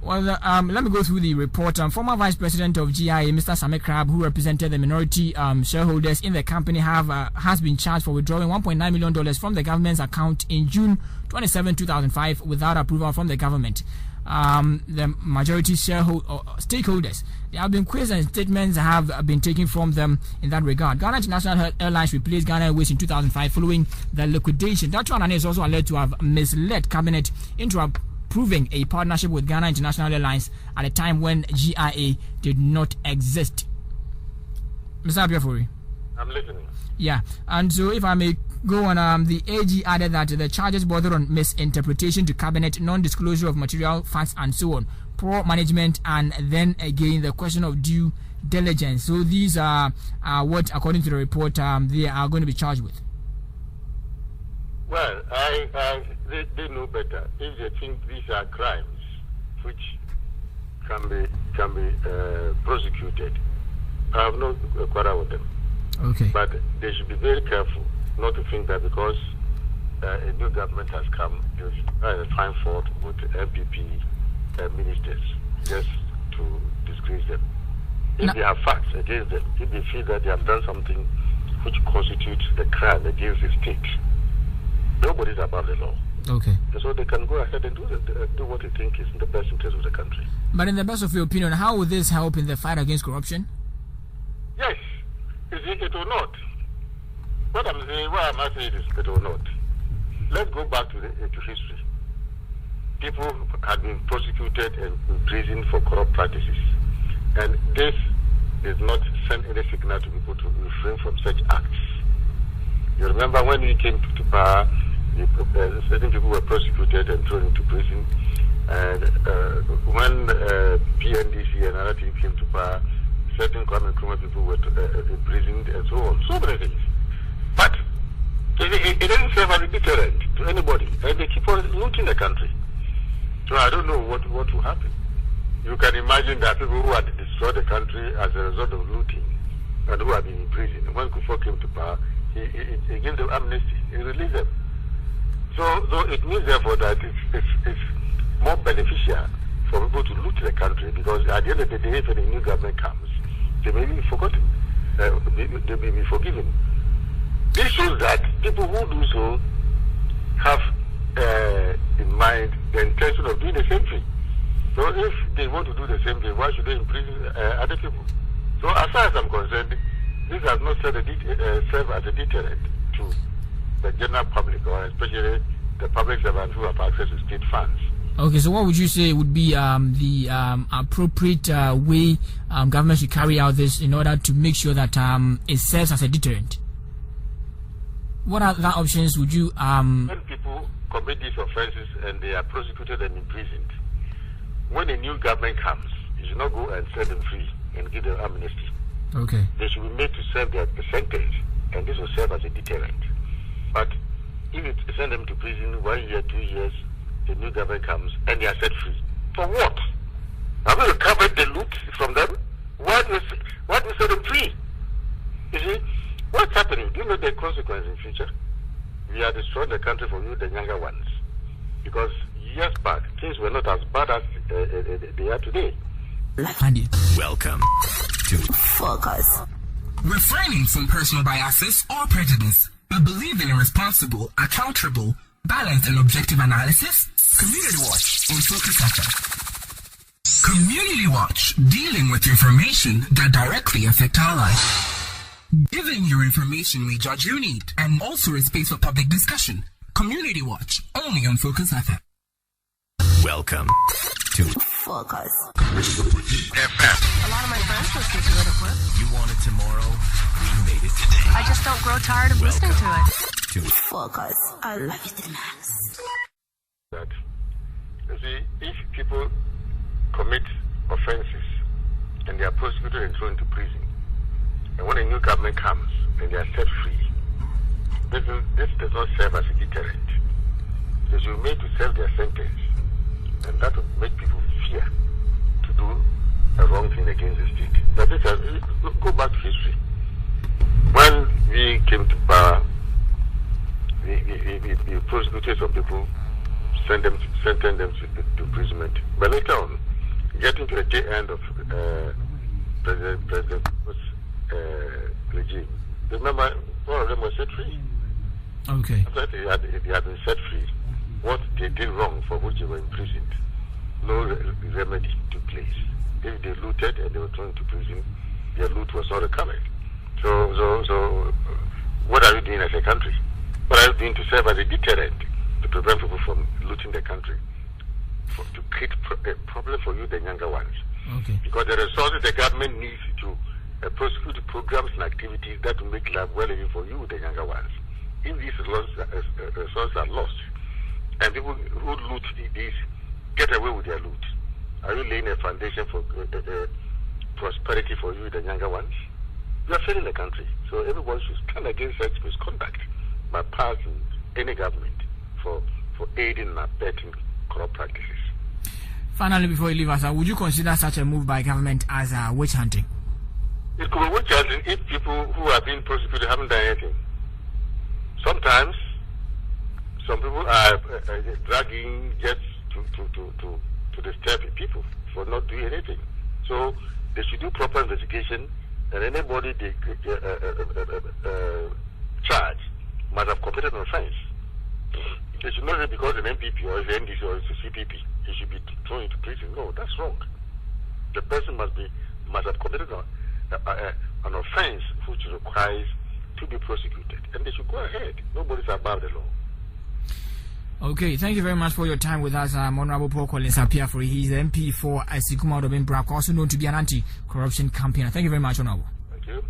Well, let me go through the report. Former Vice President of GIA, Mr. Same Crab, who represented the minority shareholders in the company, has been charged for withdrawing $1.9 million from the government's account in June 27, 2005, without approval from the government. The majority stakeholders, there have been quizzes and statements have been taken from them in that regard. Ghana International Airlines replaced Ghana Airways in 2005 following the liquidation. That one is also alleged to have misled cabinet into approving a partnership with Ghana International Airlines at a time when GIA did not exist. Mr. Abiafori. I'm listening. Yeah, and so if I may go on, the AG added that the charges border on misinterpretation to cabinet, non-disclosure of material facts and so on, poor management, and then again the question of due diligence. So these are what, according to the report, they are going to be charged with. Well, they know better. If they think these are crimes which can be prosecuted, I have no quarrel with them. Okay. But they should be very careful not to think that because a new government has come, they should find fault with MPP ministers just to disgrace them. If they have facts against them, if they feel that they have done something which constitutes a crime against the state, nobody is above the law. Okay. So they can go ahead and do what they think is in the best interest of the country. But in the best of your opinion, how will this help in the fight against corruption? Yes. It will not. What I'm saying is it will not. Let's go back to history. People had been prosecuted and imprisoned for corrupt practices. And this did not send any signal to people to refrain from such acts. You remember when we came to power, certain people were prosecuted and thrown into prison. And when PNDC and other team came to power, certain crime and criminal people were imprisoned and so on. So many things. But it doesn't serve as a deterrent to anybody. And they keep on looting the country. So I don't know what will happen. You can imagine that people who had destroyed the country as a result of looting and who have been in prison. When Kufuor came to power, he gave them amnesty. He released them. So it means therefore that it's more beneficial for people to loot the country, because at the end of the day, if a new government comes, they may be forgotten. They may be forgiven. This shows that people who do so have in mind the intention of doing the same thing. So if they want to do the same thing, why should they imprison other people? So as far as I'm concerned, this has not served as a deterrent to the general public, or especially the public servants who have access to state funds. Okay, so what would you say would be the appropriate way government should carry out this in order to make sure that it serves as a deterrent? What other options would you... When people commit these offenses and they are prosecuted and imprisoned, when a new government comes, you should not go and set them free and give them amnesty. Okay. They should be made to serve their sentence, and this will serve as a deterrent. But if it send them to prison 1 year, 2 years, the new government comes and they are set free. For what? Have we recovered the loot from them? What will set them free? You see, what's happening? Do you know the consequence in future? We are destroying the country for you, the younger ones. Because years back, things were not as bad as they are today. Welcome to Focus. Refraining from personal biases or prejudice, but believing in responsible, accountable, balanced and objective analysis. Community Watch on Focus FM. Community Watch, dealing with information that directly affect our lives. Giving you information we judge you need, and also a space for public discussion. Community Watch, only on Focus FM. Welcome to Focus. A lot of my friends listen to it at work. You want it tomorrow, we made it today. I just don't grow tired of listening to it. To Focus. I love you to the max. That, you see, if people commit offenses and they are prosecuted and thrown into prison, and when a new government comes and they are set free, this does not serve as a deterrent. They should be made to serve their sentence, and that will make people fear to do a wrong thing against the state. But go back to history. When we came to power, we prosecuted some people, sentenced them to imprisonment. But later on, getting to the tail end of President regime. Remember, all of them were set free. Okay. After they had been set free, what they did wrong for which they were imprisoned, no remedy took place. If they looted and they were thrown into prison, their loot was not recovered. So what are you doing as a country? What are you doing to serve as a deterrent to prevent people from looting the country? To create a problem for you, the younger ones. Okay. Because the resources the government needs to prosecute programs and activities that will make life well living for you, the younger ones. If these resources are lost, and people who loot these get away with their loot, are you laying a foundation for prosperity for you, the younger ones? You are failing the country. So everyone should stand against such misconduct by passing any government for aiding and abetting corrupt practices. Finally, before you leave us, would you consider such a move by government as witch hunting? It could be witch hunting if people who are being prosecuted haven't done anything. Sometimes, some people are dragging just to disturb people for not doing anything. So they should do proper investigation, and anybody they charge must have committed an offense. They should not say because an MPP or it's an NDC or it's a CPP, he should be thrown into prison. No, that's wrong. The person must have committed an offense which requires to be prosecuted, and they should go ahead. Nobody's above the law. Okay, thank you very much for your time with us, Honorable Paul Collins appiah. He's the MP for Asiguma Odobin Brak, also known to be an anti-corruption campaigner. Thank you very much, Honorable. Thank you.